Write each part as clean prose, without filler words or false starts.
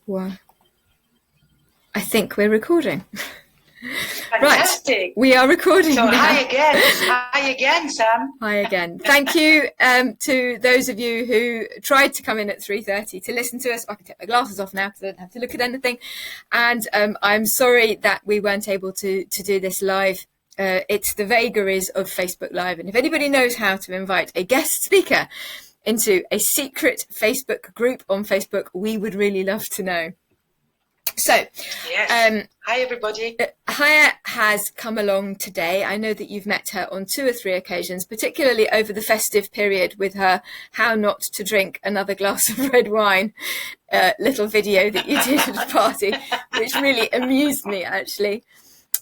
Well, I think we're recording. Fantastic. Right, we are recording so now. Hi again, Sam. Hi again. Thank you to those of you who tried to come in at 3:30 to listen to us. I can take my glasses off now because I don't have to look at anything. And I'm sorry that we weren't able to do this live. It's the vagaries of Facebook Live. And if anybody knows how to invite a guest speaker into a secret Facebook group on Facebook, we would really love to know. So, yes. Hi everybody. Haya has come along today. I know that you've met her on 2 or 3 occasions, particularly over the festive period with her How Not to Drink Another Glass of Red Wine little video that you did at a party, which really amused me actually.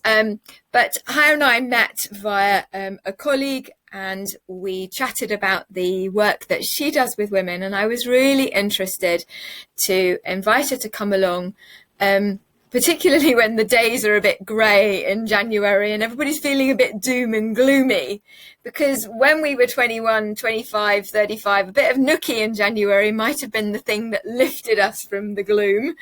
But Haya and I met via a colleague, and we chatted about the work that she does with women, and I was really interested to invite her to come along, particularly when the days are a bit grey in January and everybody's feeling a bit doom and gloomy, because when we were 21, 25, 35, a bit of nookie in January might have been the thing that lifted us from the gloom.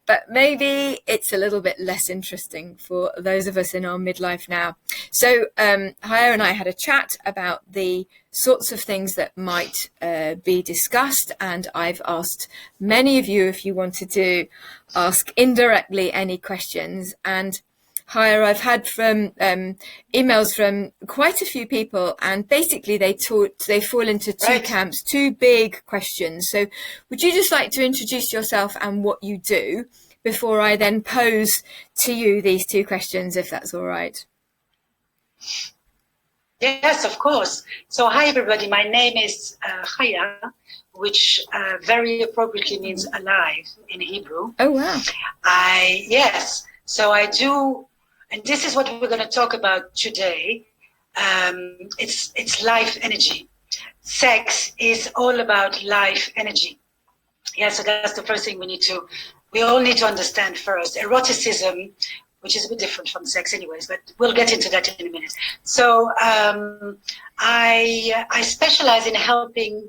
But maybe it's a little bit less interesting for those of us in our midlife now. So Haya and I had a chat about the sorts of things that might be discussed. And I've asked many of you if you wanted to ask indirectly any questions. And Haya, I've had from emails from quite a few people, and basically they fall into two camps, 2 big questions. So would you just like to introduce yourself and what you do before I then pose to you these 2 questions, if that's all right? Yes, of course. So hi everybody, my name is Haya, which very appropriately means alive in Hebrew. Oh wow. So I do, and this is what we're going to talk about today. It's life energy. Sex is all about life energy. Yeah, so that's the first thing we all need to understand first. Eroticism, which is a bit different from sex anyways, but we'll get into that in a minute. So I specialize in helping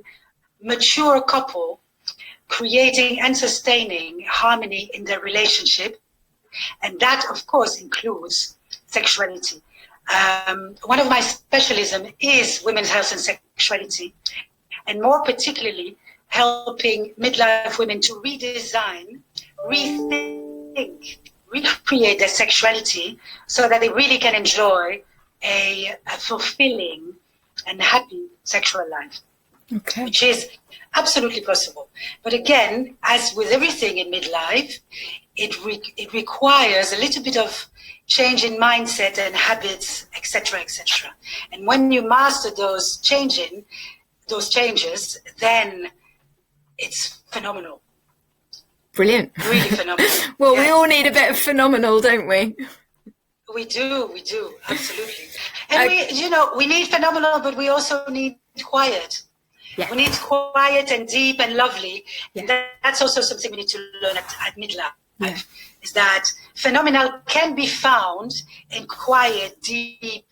mature couple creating and sustaining harmony in their relationship. And that, of course, includes sexuality. One of my specialism is women's health and sexuality, and more particularly helping midlife women to redesign, rethink, recreate their sexuality so that they really can enjoy a fulfilling and happy sexual life, which is absolutely possible. But again, as with everything in midlife, it requires a little bit of change in mindset and habits, etc., etc. And when you master those changes, then it's phenomenal. Brilliant. Really phenomenal. Well, yes. We all need a bit of phenomenal, don't we? We do, absolutely. And we need phenomenal, but we also need quiet. Yeah. We need quiet and deep and lovely. Yeah. And that's also something we need to learn at midlife. Yeah. Is that phenomenal can be found in quiet, deep,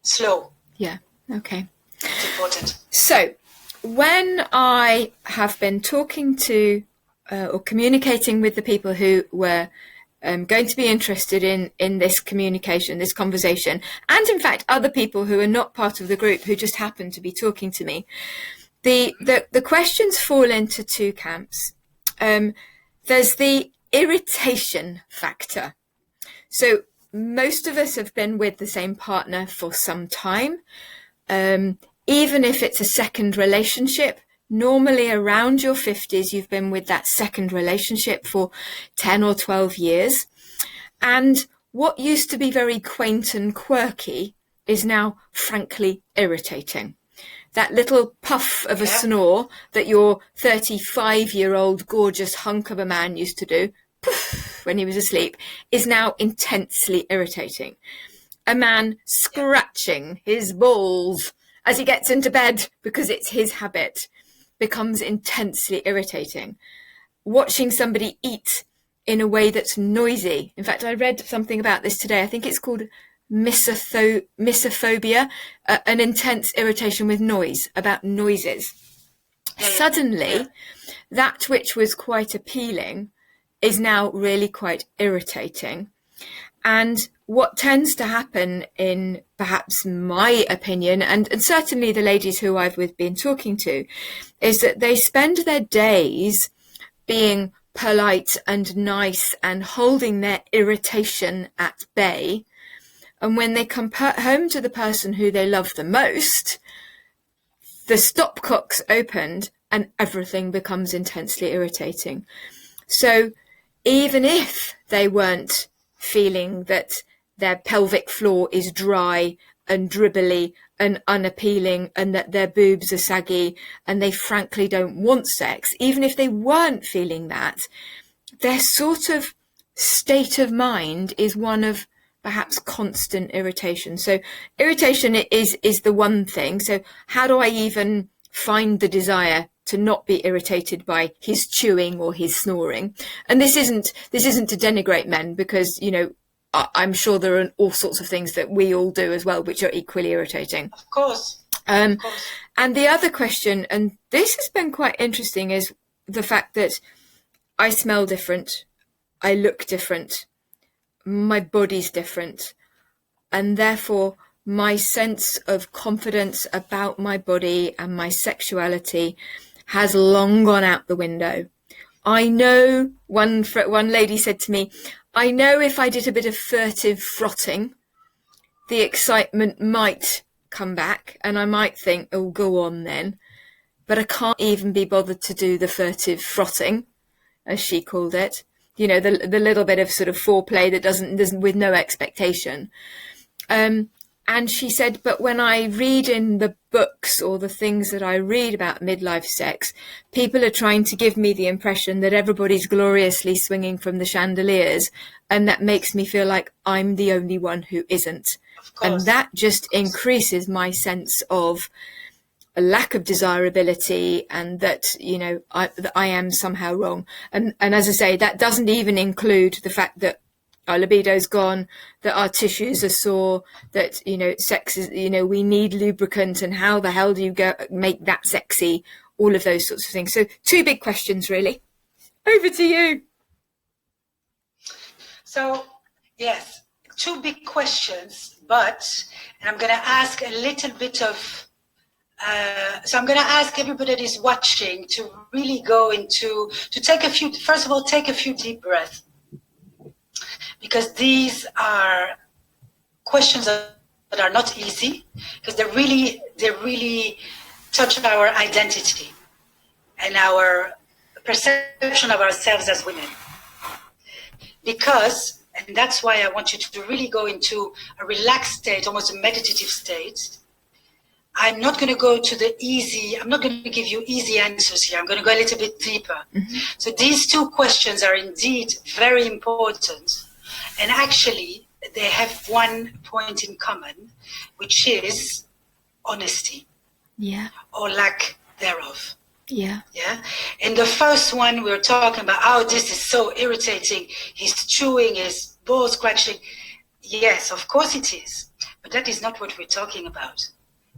slow. Yeah, okay. It's important. So, when I have been talking to or communicating with the people who were going to be interested in this communication, this conversation, and in fact other people who are not part of the group who just happen to be talking to me, the questions fall into 2 camps. There's the irritation factor. So most of us have been with the same partner for some time. Even if it's a second relationship, normally around your 50s, you've been with that second relationship for 10 or 12 years. And what used to be very quaint and quirky is now frankly irritating. That little puff of a snore that your 35-year-old gorgeous hunk of a man used to do when he was asleep is now intensely irritating. A man scratching his balls as he gets into bed because it's his habit becomes intensely irritating. Watching somebody eat in a way that's noisy. In fact, I read something about this today. I think it's called misophobia, an intense irritation with noise, about noises. Suddenly, that which was quite appealing is now really quite irritating. And what tends to happen, in perhaps my opinion, and certainly the ladies who I've been talking to, is that they spend their days being polite and nice and holding their irritation at bay. And when they come home to the person who they love the most, the stopcock's opened and everything becomes intensely irritating. So even if they weren't feeling that their pelvic floor is dry and dribbly and unappealing and that their boobs are saggy and they frankly don't want sex, even if they weren't feeling that, their sort of state of mind is one of perhaps constant irritation. So irritation is the one thing. So how do I even find the desire to not be irritated by his chewing or his snoring? And this isn't to denigrate men, because, you know, I'm sure there are all sorts of things that we all do as well, which are equally irritating. Of course. And the other question, and this has been quite interesting, is the fact that I smell different, I look different, my body's different, and therefore my sense of confidence about my body and my sexuality has long gone out the window. I know, one lady said to me, I know if I did a bit of furtive frotting, the excitement might come back and I might think, oh, go on then. But I can't even be bothered to do the furtive frotting, as she called it. You know, the little bit of sort of foreplay that doesn't with no expectation. And she said, but when I read in the books or the things that I read about midlife sex, people are trying to give me the impression that everybody's gloriously swinging from the chandeliers, and that makes me feel like I'm the only one who isn't. And that just increases my sense of a lack of desirability, and that, you know, I am somehow wrong. And as I say, that doesn't even include the fact that our libido's gone, that our tissues are sore, that, you know, sex is, you know, we need lubricant, and how the hell do you make that sexy? All of those sorts of things. So 2 big questions, really. Over to you. So, yes, 2 big questions, but, and I'm going to ask a little bit of, so I'm going to ask everybody that is watching to really go into, to take a few, first of all, take a few deep breaths. Because these are questions that are not easy, because they really touch our identity and our perception of ourselves as women. Because, and that's why I want you to really go into a relaxed state, almost a meditative state. I'm not going to go to the easy, I'm not going to give you easy answers here. I'm going to go a little bit deeper. Mm-hmm. So these 2 questions are indeed very important. And actually, they have one point in common, which is honesty. Yeah. Or lack thereof. Yeah. Yeah. In the first one, we were talking about, oh, this is so irritating. He's chewing, his ball scratching. Yes, of course it is. But that is not what we're talking about.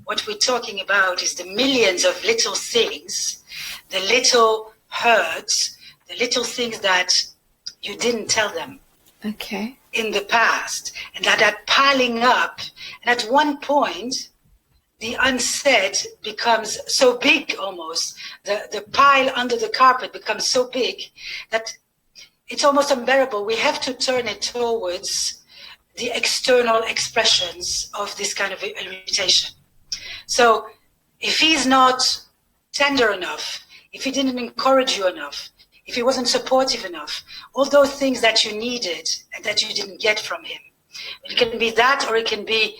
What we're talking about is the millions of little things, the little hurts, the little things that you didn't tell them. Okay. In the past, and that piling up, and at one point the unsaid becomes so big, almost the pile under the carpet becomes so big that it's almost unbearable. We have to turn it towards the external expressions of this kind of irritation. So if he's not tender enough, if he didn't encourage you enough, if he wasn't supportive enough, all those things that you needed and that you didn't get from him. It can be that, or it can be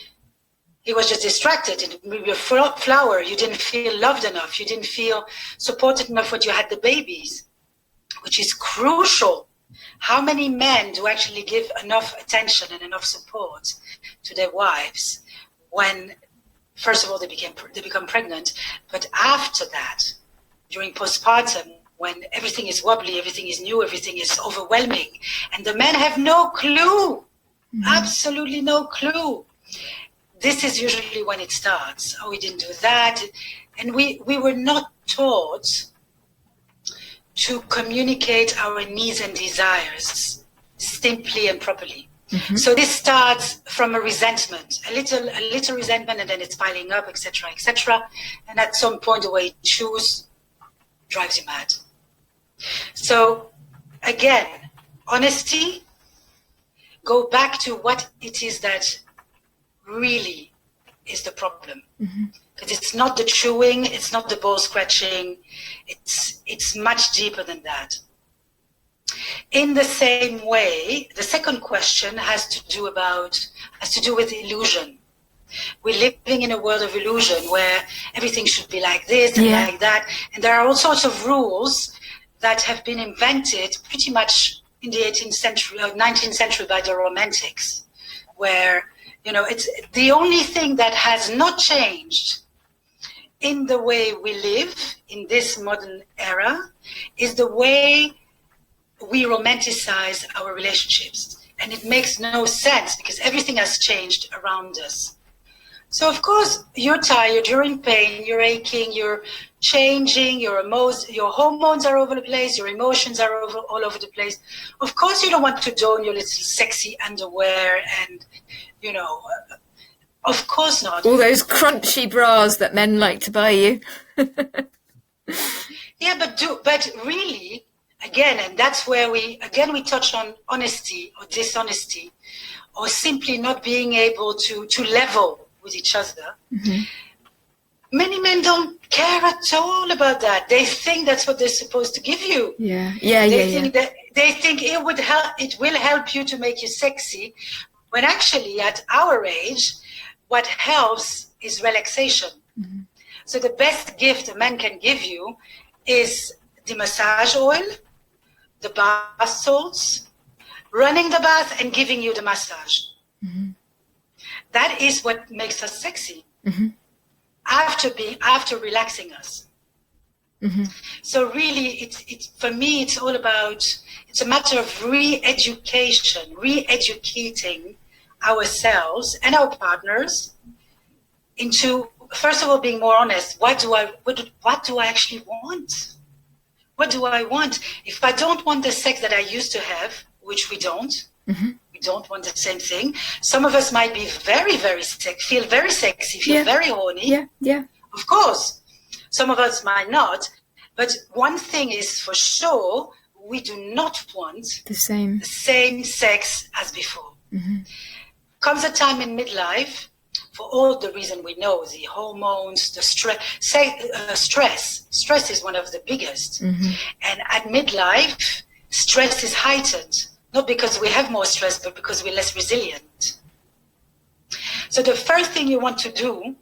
he was just distracted. It may be a flower. You didn't feel loved enough. You didn't feel supported enough when you had the babies, which is crucial. How many men do actually give enough attention and enough support to their wives when, first of all, they become pregnant, but after that, during postpartum, when everything is wobbly, everything is new, everything is overwhelming, and the men have no clue, absolutely no clue. This is usually when it starts. Oh, we didn't do that. And we were not taught to communicate our needs and desires simply and properly. So this starts from a resentment, a little resentment, and then it's piling up, etc., etc. And at some point, the way you choose drives you mad. So again, honesty, go back to what it is that really is the problem. Because it's not the chewing, it's not the ball scratching, it's much deeper than that. In the same way, the second question has to do with illusion. We're living in a world of illusion where everything should be like this and like that. And there are all sorts of rules that have been invented pretty much in the 18th century or 19th century by the Romantics, where, you know, it's the only thing that has not changed in the way we live in this modern era is the way we romanticize our relationships. And it makes no sense because everything has changed around us. So of course, you're tired, you're in pain, you're aching, you're changing, your hormones are over the place, your emotions are all over the place. Of course, you don't want to don your little sexy underwear and, you know, of course not. All those crunchy bras that men like to buy you. Yeah, but really, again, and that's where we touch on honesty or dishonesty, or simply not being able to level with each other. Many men don't care at all about that. They think that's what they're supposed to give you. They think it will help you to make you sexy, when actually at our age, what helps is relaxation. So the best gift a man can give you is the massage oil, the bath salts, running the bath and giving you the massage. That is what makes us sexy. After relaxing us. So really, it's for me, it's all about, it's a matter of re-educating ourselves and our partners into, first of all, being more honest. What do I actually want? What do I want? If I don't want the sex that I used to have, which we don't, we don't want the same thing. Some of us might be very, very feel very sexy, feel very horny. Of course. Some of us might not. But one thing is for sure, we do not want the same sex as before. Comes a time in midlife, for all the reason we know, the hormones, the stress. Stress is one of the biggest. And at midlife, stress is heightened. Not because we have more stress, but because we're less resilient. So the first thing you want to do,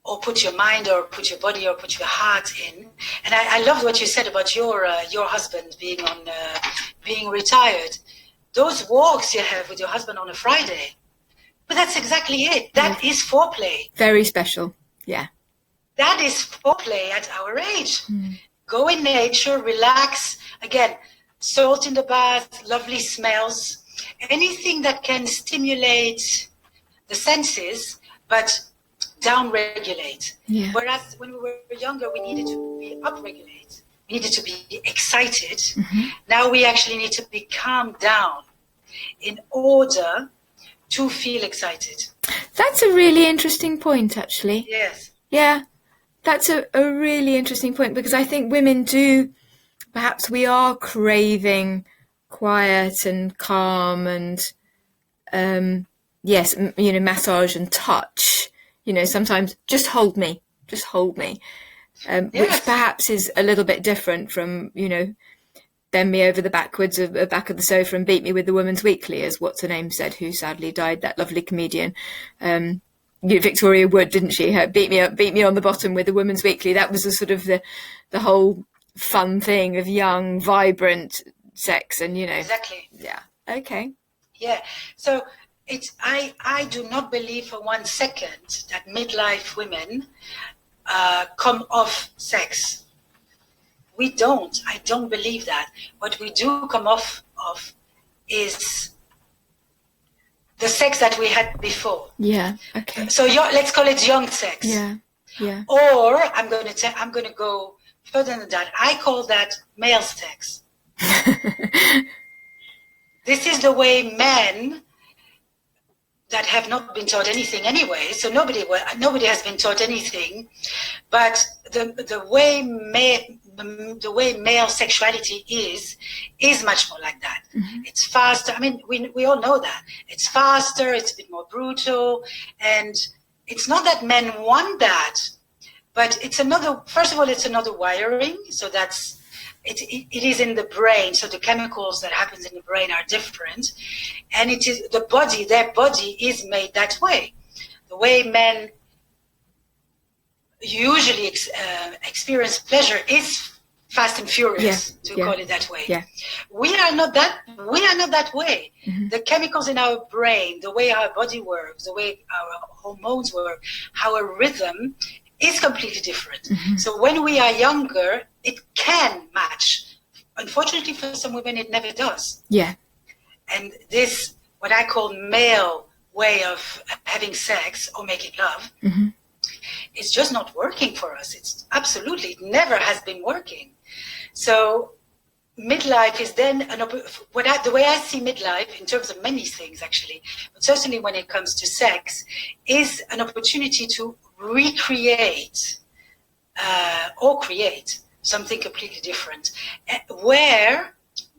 or put your mind or put your body or put your heart in, and I love what you said about your husband being retired. Those walks you have with your husband on a Friday, but that's exactly it. That is foreplay. Very special. Yeah. That is foreplay at our age. Go in nature, relax. Again, salt in the bath, lovely smells, anything that can stimulate the senses, but down-regulate. Whereas when we were younger, we needed to be up-regulate. We needed to be excited. Now we actually need to be calmed down in order to feel excited. That's a really interesting point, actually. Yes. Yeah, that's a really interesting point, because I think women do, perhaps we are craving quiet and calm and, yes, you know, massage and touch. You know, sometimes just hold me, which perhaps is a little bit different from, you know, bend me over the back of the sofa and beat me with the Woman's Weekly, as what's her name said, who sadly died, that lovely comedian. Victoria Wood, didn't she? Beat me on the bottom with the Woman's Weekly. That was the sort of the whole fun thing of young, vibrant sex, and, you know. Exactly. Yeah. Okay. Yeah. So I do not believe for 1 second that midlife women come off sex. We don't. I don't believe that. What we do come off of is the sex that we had before. Yeah. Okay. So let's call it young sex. Yeah. Yeah. Or I'm going to go further than that. I call that male sex. This is the way men that have not been taught anything anyway, so nobody has been taught anything, but the way male sexuality is much more like that. Mm-hmm. It's faster. I mean, we all know that. It's faster, it's a bit more brutal, and it's not that men want that, but first of all, it's another wiring, so that's, it is in the brain, so the chemicals that happens in the brain are different, and it is their body is made that way. The way men usually experience pleasure is fast and furious, call it that way. Yeah. We are not that way. Mm-hmm. The chemicals in our brain, the way our body works, the way our hormones work, our rhythm is completely different. Mm-hmm. So when we are younger, it can match. Unfortunately, for some women, it never does. Yeah. And this, what I call male way of having sex or making love, mm-hmm. is just not working for us. It never has been working. So midlife is then the way I see midlife in terms of many things, actually, but certainly when it comes to sex, is an opportunity to recreate or create something completely different, where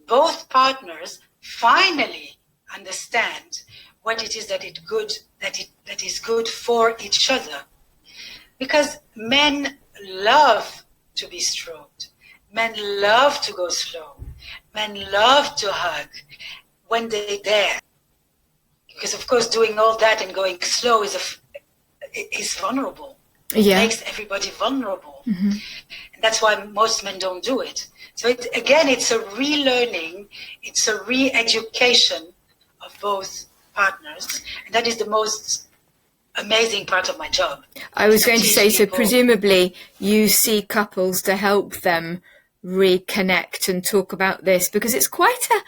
both partners finally understand what it is that is good for each other. Because men love to be stroked. Men love to go slow. Men love to hug when they dare. Because, of course, doing all that and going slow is vulnerable. It makes everybody vulnerable. Mm-hmm. And that's why most men don't do it. So, it's a relearning, it's a re-education of both partners. And that is the most amazing part of my job. I was going to say, so presumably you see couples to help them reconnect and talk about this, because it's quite a,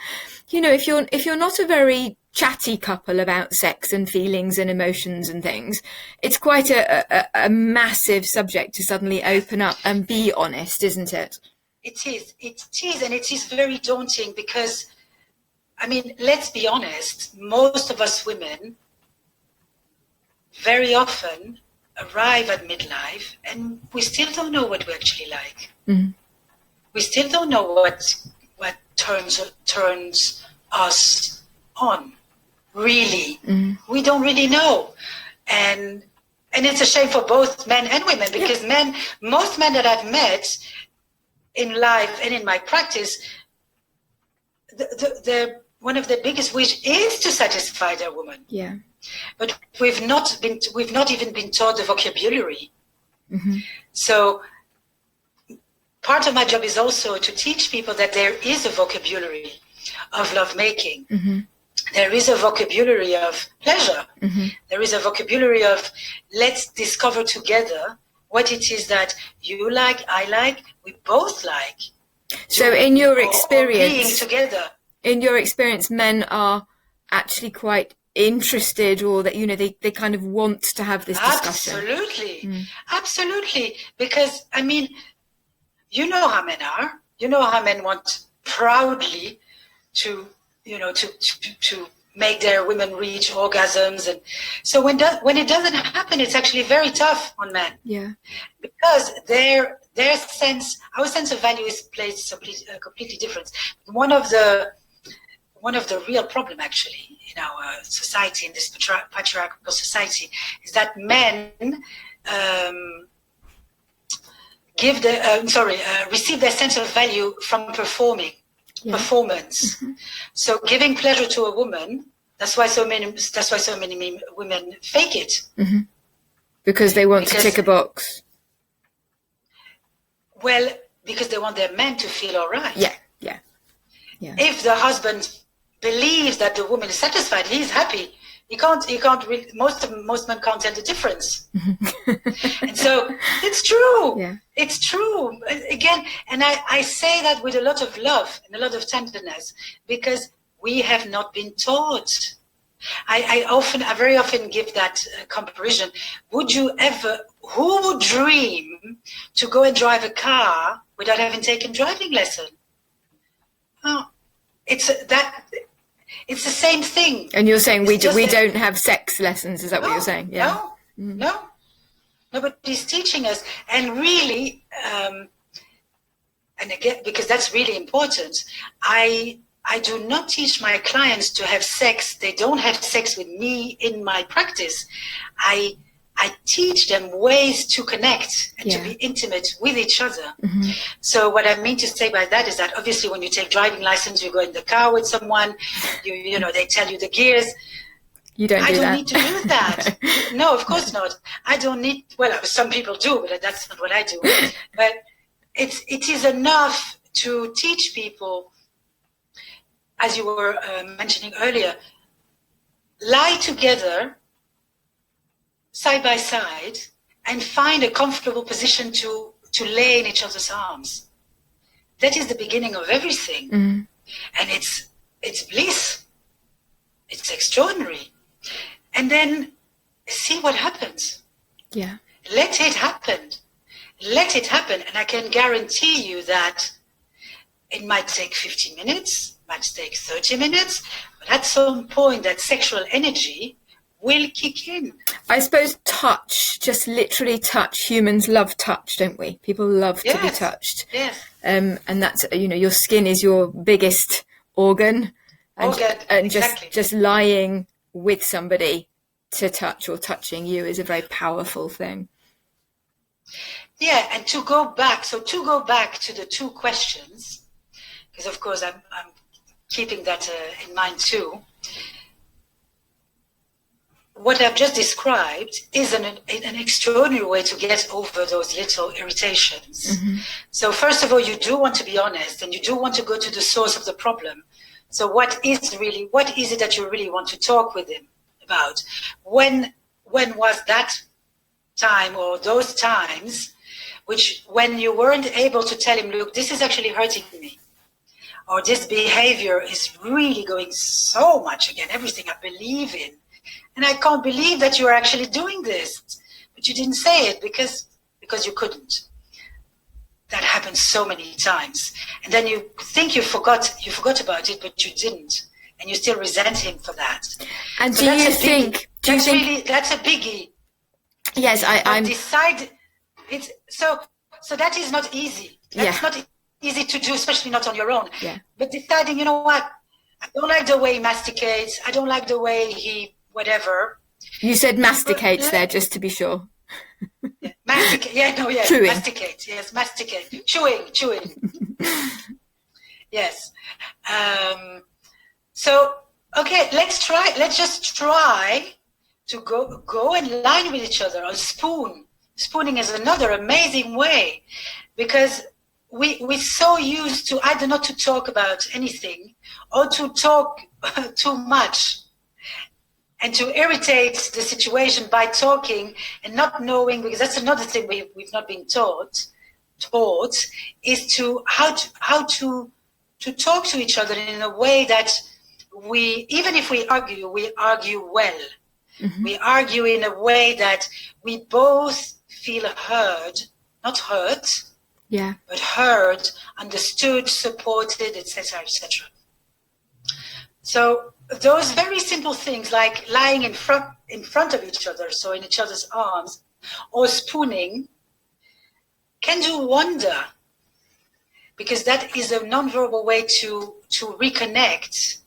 if you're not a very chatty couple about sex and feelings and emotions and things, it's quite a massive subject to suddenly open up and be honest, isn't it? It is, and it is very daunting because, I mean, let's be honest, most of us women very often arrive at midlife and we still don't know what we actually like. Mm-hmm. We still don't know what turns us on, really. Mm-hmm. We don't really know. And it's a shame for both men and women, because most men that I've met in life and in my practice, one of their biggest wish is to satisfy their woman. Yeah. But we've not even been taught the vocabulary. Mm-hmm. So part of my job is also to teach people that there is a vocabulary of lovemaking. Mm-hmm. There is a vocabulary of pleasure. Mm-hmm. There is a vocabulary of let's discover together what it is that you like, I like, we both like. So in your experience, being together. In your experience, men are actually quite interested, or that they kind of want to have this discussion. Absolutely, because I mean, you know how men are. You know how men want proudly to make their women reach orgasms, and so when it doesn't happen, it's actually very tough on men. Yeah, because our sense of value is placed completely different. One of the real problem, actually, in our society, in this patriarchal society, is that men receive their sense of value from performance. Mm-hmm. So giving pleasure to a woman, that's why so many women fake it. Mm-hmm. Because they want to tick a box. Well, because they want their men to feel all right. Yeah. If the husband believes that the woman is satisfied, he's happy. Most men can't tell the difference. And so it's true. Yeah. It's true. Again, and I say that with a lot of love and a lot of tenderness, because we have not been taught. I very often give that comparison. Who would dream to go and drive a car without having taken driving lesson. Oh, it's the same thing. And you're saying we don't have sex lessons? Is that what you're saying? Yeah. No. Nobody's teaching us, and really, and again, because that's really important. I do not teach my clients to have sex. They don't have sex with me in my practice. I teach them ways to connect and to be intimate with each other. Mm-hmm. So what I mean to say by that is that obviously when you take driving license, you go in the car with someone, you know, they tell you the gears. You don't do that. I don't need to do that. No, of course not. I don't need, well, some people do, but that's not what I do. But it is enough to teach people, as you were mentioning earlier, lie together side by side and find a comfortable position to lay in each other's arms. That is the beginning of everything. Mm. And it's bliss. It's extraordinary. And then see what happens. Yeah. Let it happen. Let it happen. And I can guarantee you that it might take 50 minutes, might take 30 minutes, but at some point that sexual energy will kick in. I suppose touch, just literally touch. Humans love touch, don't we? People love to be touched. Yes. And that's, you know, your skin is your biggest organ. And exactly. just lying with somebody to touch or touching you is a very powerful thing. Yeah, and to go back to the two questions, because of course I'm keeping that in mind too. What I've just described is an extraordinary way to get over those little irritations. Mm-hmm. So first of all, you do want to be honest, and you do want to go to the source of the problem. So what is it that you really want to talk with him about? When was that time or those times when you weren't able to tell him, look, this is actually hurting me, or this behavior is really going so much against everything I believe in, and I can't believe that you are actually doing this, but you didn't say it because you couldn't. That happens so many times, and then you think you forgot about it, but you didn't, and you still resent him for that. And so that's a biggie. Yes, I'm decide. It's so that is not easy. That's not easy to do, especially not on your own. Yeah. But deciding, you know what, I don't like the way he masticates. I don't like the way he whatever. You said masticates there, just to be sure. Masticate. Yeah, no, yeah. Chewing. Masticate. Yes, masticate. Chewing. Yes. So, okay, let's just try to go and line with each other, or spoon. Spooning is another amazing way, because we're so used to either not to talk about anything or to talk too much and to irritate the situation by talking and not knowing, because that's another thing we've not been taught is to how to talk to each other in a way that even if we argue well. Mm-hmm. We argue in a way that we both feel heard, not hurt, but heard, understood, supported, etc., etc. So those very simple things, like lying in front of each other, so in each other's arms, or spooning, can do wonder, because that is a nonverbal way to reconnect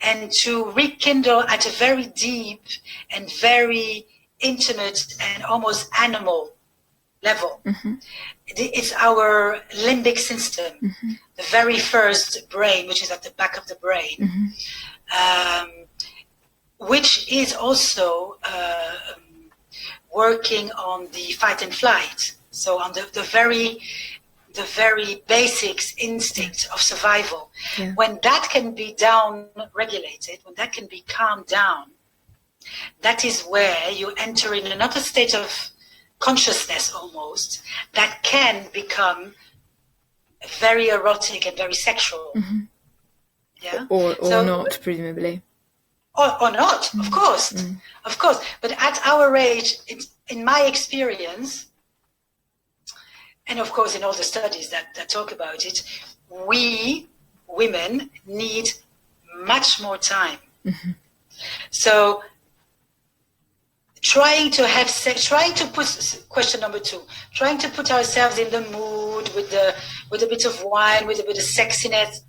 and to rekindle at a very deep and very intimate and almost animal level. Mm-hmm. It's our limbic system, mm-hmm. the very first brain, which is at the back of the brain, mm-hmm. Which is also working on the fight and flight. So on the very basics instinct of survival. Yeah. When that can be down regulated, when that can be calmed down, that is where you enter in another state of consciousness almost that can become very erotic and very sexual. Mm-hmm. Yeah. Or not, presumably. Or not, mm-hmm. Of course. Mm-hmm. Of course. But at our age, in my experience, and of course, in all the studies that talk about it, we women need much more time. Mm-hmm. So trying to put, question number 2, trying to put ourselves in the mood with a bit of wine, with a bit of sexiness,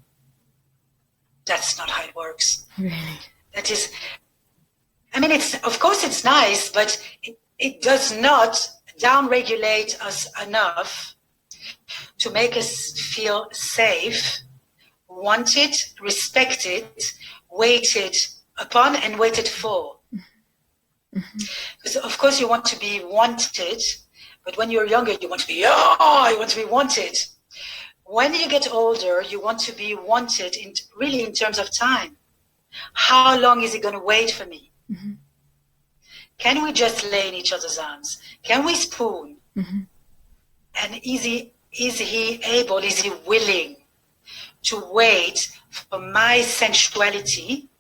that's not how it works. Really? That is, I mean, of course it's nice, but it does not downregulate us enough to make us feel safe, wanted, respected, waited upon, and waited for. Because of course you want to be wanted, but when you're younger, you want to be wanted. When you get older, you want to be wanted really in terms of time. How long is he going to wait for me? Mm-hmm. Can we just lay in each other's arms? Can we spoon? Mm-hmm. And is he willing to wait for my sensuality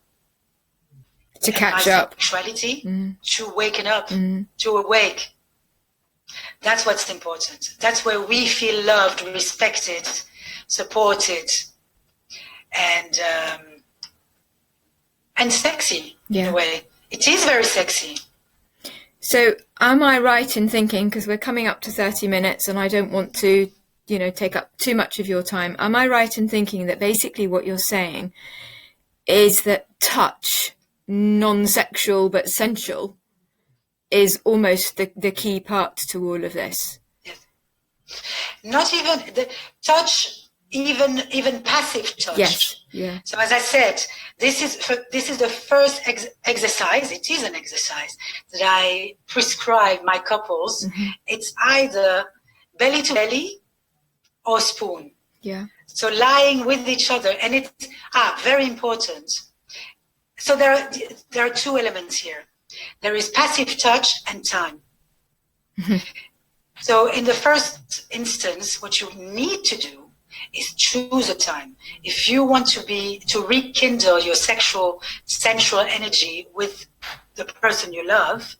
to catch up, sexuality, mm-hmm. to waken up, mm-hmm. to awake? That's what's important. That's where we feel loved, respected, supported, and sexy in a way. It is very sexy. So am I right in thinking, because we're coming up to 30 minutes and I don't want to, take up too much of your time. Am I right in thinking that basically what you're saying is that touch, non-sexual but sensual, is almost the key part to all of this? Yes. Not even the touch, even passive touch. Yes. Yeah. So as I said, this is the first exercise. It is an exercise that I prescribe my couples. Mm-hmm. It's either belly to belly or spoon. Yeah. So lying with each other, and it's very important. So there are 2 elements here. There is passive touch and time. Mm-hmm. So in the first instance, what you need to do is choose a time. If you want to rekindle your sensual energy with the person you love,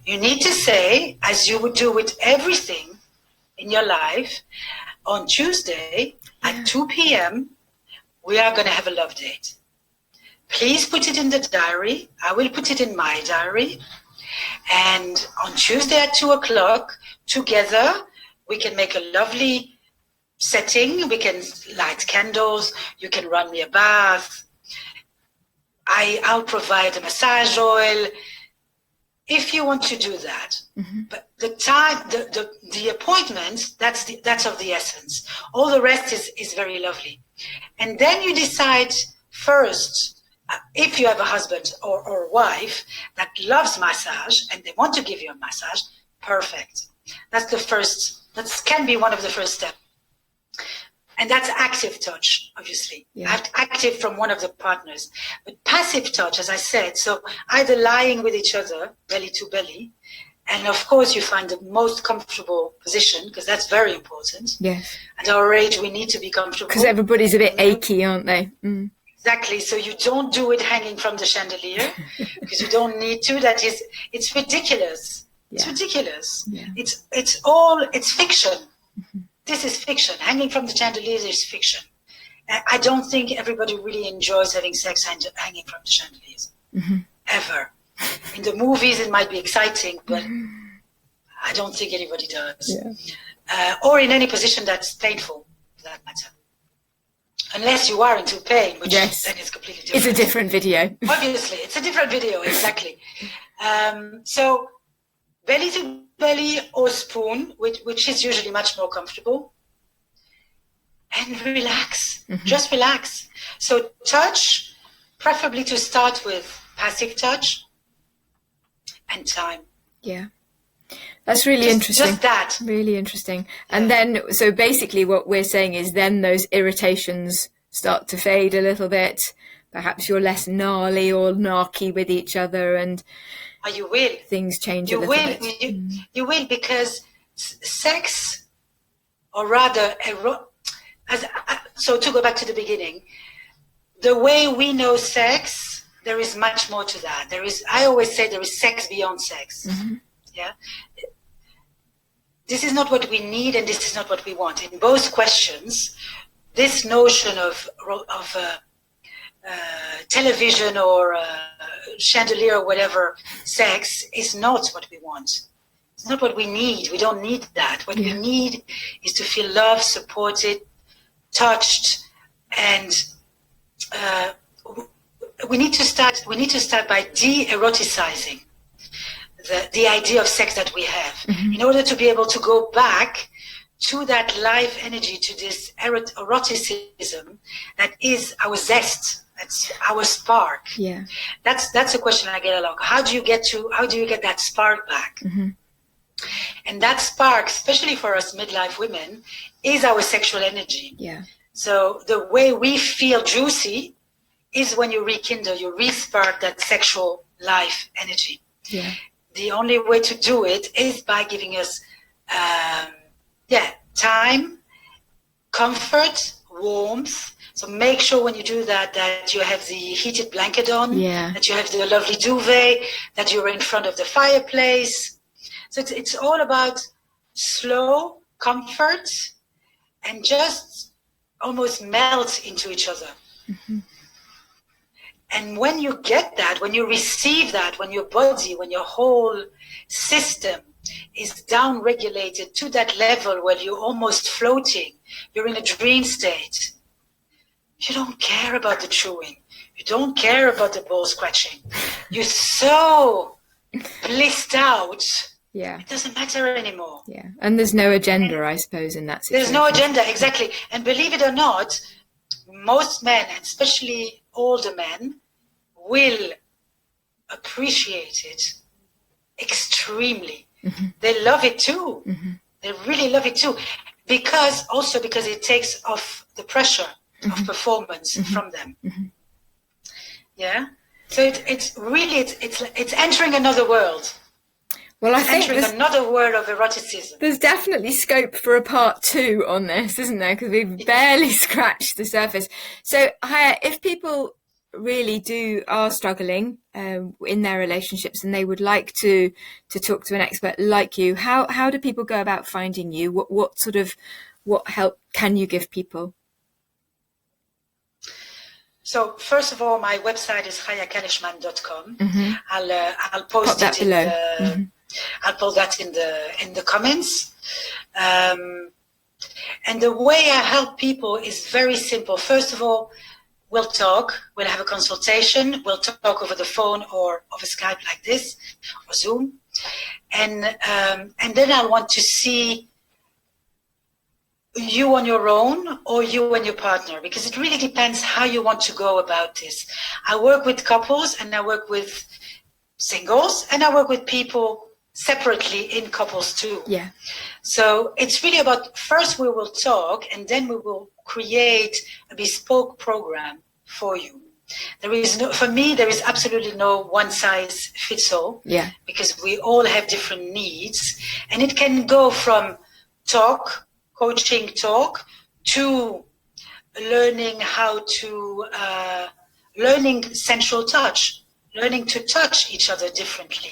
you need to say, as you would do with everything in your life, on Tuesday at 2 p.m., we are going to have a love date. Please put it in the diary. I will put it in my diary. And on Tuesday at 2 o'clock, together, we can make a lovely setting. We can light candles. You can run me a bath. I'll provide a massage oil. If you want to do that. Mm-hmm. But the time, the appointment, that's of the essence. All the rest is very lovely. And then you decide first, if you have a husband or wife that loves massage and they want to give you a massage, perfect. That's the first, that can be one of the first steps. And that's active touch, obviously. Yeah. Active from one of the partners. But passive touch, as I said, so either lying with each other, belly to belly, and of course you find the most comfortable position, because that's very important. Yes. At our age, we need to be comfortable. Because everybody's a bit achy, aren't they? Mm. Exactly. So you don't do it hanging from the chandelier, because you don't need to. It's ridiculous. Yeah. It's ridiculous. Yeah. It's fiction. Mm-hmm. This is fiction. Hanging from the chandeliers is fiction. I don't think everybody really enjoys having sex hanging from the chandeliers. Mm-hmm. Ever. In the movies, it might be exciting, but I don't think anybody does. Yeah. Or in any position that's painful, for that matter. Unless you are into pain, which then is completely different. It's a different video. Obviously, it's a different video, exactly. So, belly to belly or spoon, which is usually much more comfortable. And relax. Mm-hmm. Just relax. So touch, preferably to start with passive touch and time. Yeah. That's really interesting. Just that. Really interesting. And then, so basically what we're saying is then those irritations start to fade a little bit. Perhaps you're less gnarly or narky with each other, and you will. Things change a little bit. You will, because sex, or rather, so to go back to the beginning, the way we know sex, there is much more to that. I always say there is sex beyond sex. Mm-hmm. Yeah. this is not what we need and this is not what we want. In both questions, this notion of television or chandelier or whatever sex is not what we want. It's not what we need. We don't need that. What we need is to feel loved, supported, touched, and we need to start by de-eroticizing the idea of sex that we have, in order to be able to go back to that life energy, to this eroticism that is our zest, that's our spark. Yeah, that's a question I get a lot. How do you get that spark back? And that spark, especially for us midlife women, is our sexual energy. Yeah. So the way we feel juicy is when you rekindle, you re-spark that sexual life energy. Yeah. The only way to do it is by giving us time, comfort, warmth. So make sure when you do that you have the heated blanket on, that you have the lovely duvet, that you're in front of the fireplace. So it's all about slow comfort and just almost melt into each other. And when you get that, when you receive that, when your body, when your whole system is down-regulated to that level where you're almost floating, you're in a dream state, you don't care about the chewing. You don't care about the ball scratching. You're so blissed out. Yeah. It doesn't matter anymore. Yeah. And there's no agenda, I suppose, in that situation. There's no agenda, exactly. And believe it or not, most men, and especially older men, will appreciate it extremely. They love it too. They really love it too. Because it takes off the pressure of performance from them. Yeah. So it's really entering another world. Well, I think entering another world of eroticism. There's definitely scope for a part 2 on this, isn't there? Because we've barely scratched the surface. So, Haya, if people really are struggling in their relationships and they would like to talk to an expert like you, how do people go about finding you? What help can you give people? So first of all, my website is hayakalishman.com. I'll post that it below. I'll post that in the comments. And the way I help people is very simple. First of all, we'll talk. We'll have a consultation. We'll talk over the phone or over Skype like this, or Zoom. And then I'll want to see you on your own or you and your partner, because it really depends how you want to go about this. I work with couples and I work with singles and I work with people separately in couples too. Yeah. So it's really about, first we will talk and then we will create a bespoke program for you. For me, there is absolutely no one size fits all. Yeah. Because we all have different needs, and it can go from coaching talk, to learning how to, learning sensual touch, learning to touch each other differently.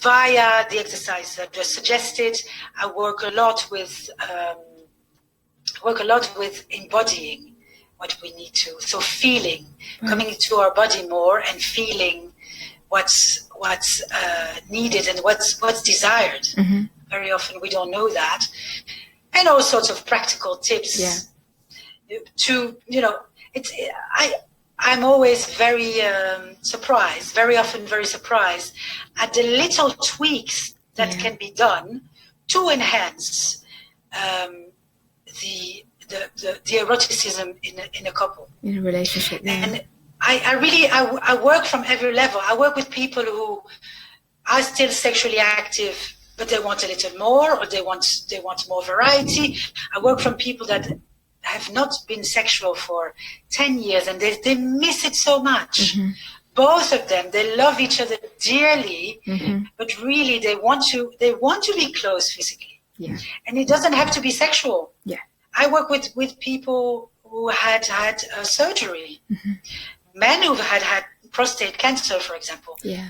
Via the exercise I just suggested. I work a lot with embodying what we need to. So feeling, coming into our body more and feeling what's needed and what's desired. Very often we don't know that. And all sorts of practical tips to, I'm always very surprised, very often very surprised at the little tweaks that can be done to enhance the eroticism in a couple, in a relationship. And I work from every level. I work with people who are still sexually active, but they want a little more, or they want more variety. I work from people that have not been sexual for 10 years and they miss it so much. Both of them, they love each other dearly, but really they want to be close physically. Yeah. And it doesn't have to be sexual. Yeah. I work with people who had surgery, men who had prostate cancer, for example. Yeah.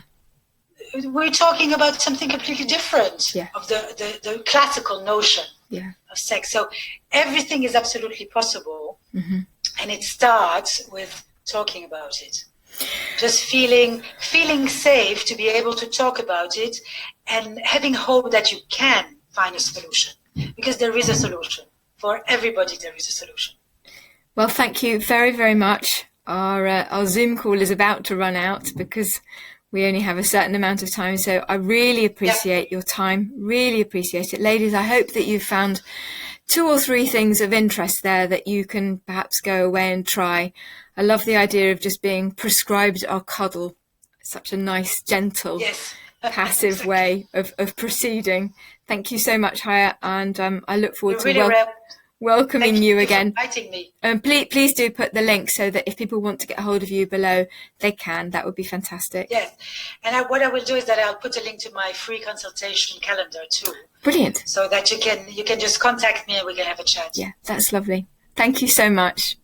we're talking about something completely different of the classical notion of sex. So everything is absolutely possible, and it starts with talking about it. Just feeling safe to be able to talk about it, and having hope that you can find a solution, because there is a solution. For everybody, there is a solution. Well, thank you very, very much. Our Zoom call is about to run out because we only have a certain amount of time. So I really appreciate your time. Really appreciate it. Ladies, I hope that you've found 2 or 3 things of interest there that you can perhaps go away and try. I love the idea of just being prescribed our cuddle. Such a nice, gentle, passive way of proceeding. Thank you so much, Haya, and I look forward to welcoming you again. And please do put the link so that if people want to get hold of you below, they can. That would be fantastic. Yes, and what I will do is that I'll put a link to my free consultation calendar too. Brilliant. So that you can just contact me and we can have a chat. Yeah, that's lovely. Thank you so much.